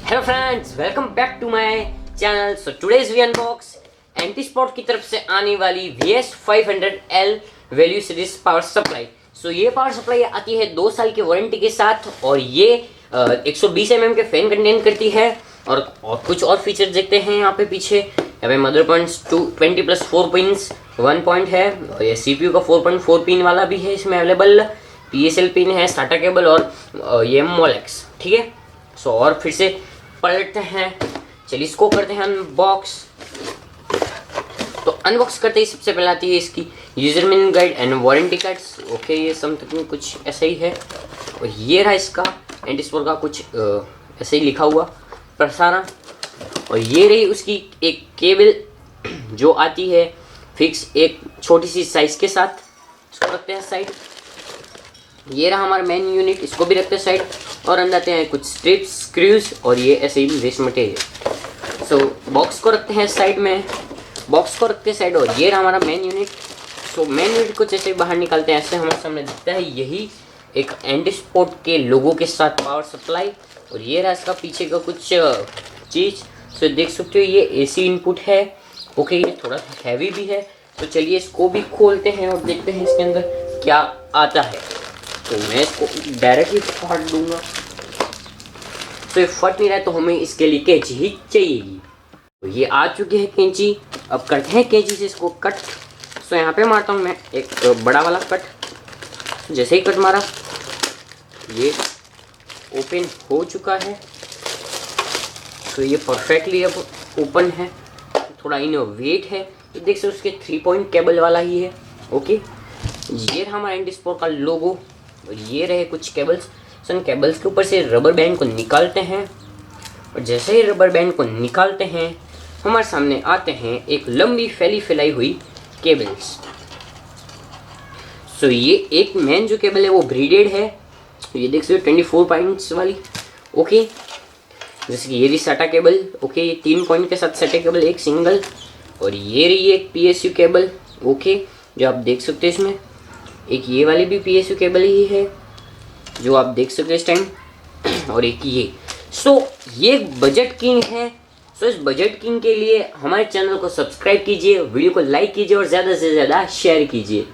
Hello friends, welcome back to my channel. So today's we unbox Ant Esports की तरफ से आने वाली VS500L value series power supply. So ये पावर सप्लाई आती है 2 साल की वारंटी के साथ और ये 120 mm के फैन कंटेन करती है। और कुछ और फीचर देखते हैं यहाँ पे पीछे। यहाँ पे mother points 220 plus 4 pins 1 point है और ये CPU का 4.4 पिन वाला भी है इसमें अवेलेबल। PSL पिन है, SATA केबल और ये मोलेक्स, ठीक है। सो और फिर से पलटते हैं, चलिए इसको करते हैं अनबॉक्स। तो अनबॉक्स करते ही सबसे पहले आती है इसकी user manual guide and warranty cards. Okay, ये समथिंग में कुछ ऐसा ही है। और ये रहा इसका एंटीस्पॉट का कुछ ऐसे ही लिखा हुआ प्रसारण। और ये रही उसकी एक केबल जो आती है फिक्स एक छोटी सी साइज के साथ। इसको रखते हैं साइड। ये रहा हमारा मेन यूनिट, इसको भी रखते हैं साइड। और अंदर आते हैं कुछ स्ट्रिप्स, स्क्रूज और ये ऐसे ही वेस्ट मटेरियल। सो बॉक्स को रखते हैं साइड में, बॉक्स को रखते हैं साइड। और ये रहा हमारा main unit. So main unit को जैसे बाहर निकालते हैं ऐसे हमारे सामने दिखता है यही एक एंटीस्पॉट के लोगो के साथ पावर सप्लाई। और ये रहा इसका पीछे का कुछ चीज़। सो देख सकते हो ये AC इनपुट है। ओके, ये थोड़ा हैवी भी है। तो चलिए इसको भी खोलते हैं और देखते हैं इसके अंदर क्या आता है। तो मैं इसको डायरेक्टली फाड़ दूंगा। तो ये फट नहीं रहा है तो हमें इसके लिए कैंची ही चाहिएगी। तो ये आ चुकी है कैंची। अब करते हैं कैंची से इसको कट। तो यहाँ पे मारता हूँ मैं एक बड़ा वाला कट। जैसे ही कट मारा ये ओपन हो चुका है। तो ये परफेक्टली अब ओपन है। थोड़ा इनर वेट है, तो देख सकते उसके 3 पॉइंट केबल वाला ही है। ओके, ये रहा हमारा एंटीस्पॉट का लोगो। और ये रहे कुछ केबल्स। सन केबल्स के ऊपर से रबर बैंड को निकालते हैं। और जैसे ही रबर बैंड को निकालते हैं हमारे सामने आते हैं एक लंबी फैलाई हुई केबल्स। सो ये एक मेन जो केबल है वो ब्रीडेड है। ये देख सकते हो 24 पॉइंट्स वाली। ओके, जैसे कि ये रही SATA केबल। ओके, ये 3 पॉइंट के साथ SATA केबल एक सिंगल। और ये रही एक PSU केबल। ओके, जो आप देख सकते हैं इसमें एक ये वाली भी PSU केबल ही है जो आप देख सकते हैं इस टाइम। और एक ये। सो ये बजट किंग है। सो इस बजट किंग के लिए हमारे चैनल को सब्सक्राइब कीजिए, वीडियो को लाइक कीजिए और ज़्यादा से ज़्यादा शेयर कीजिए।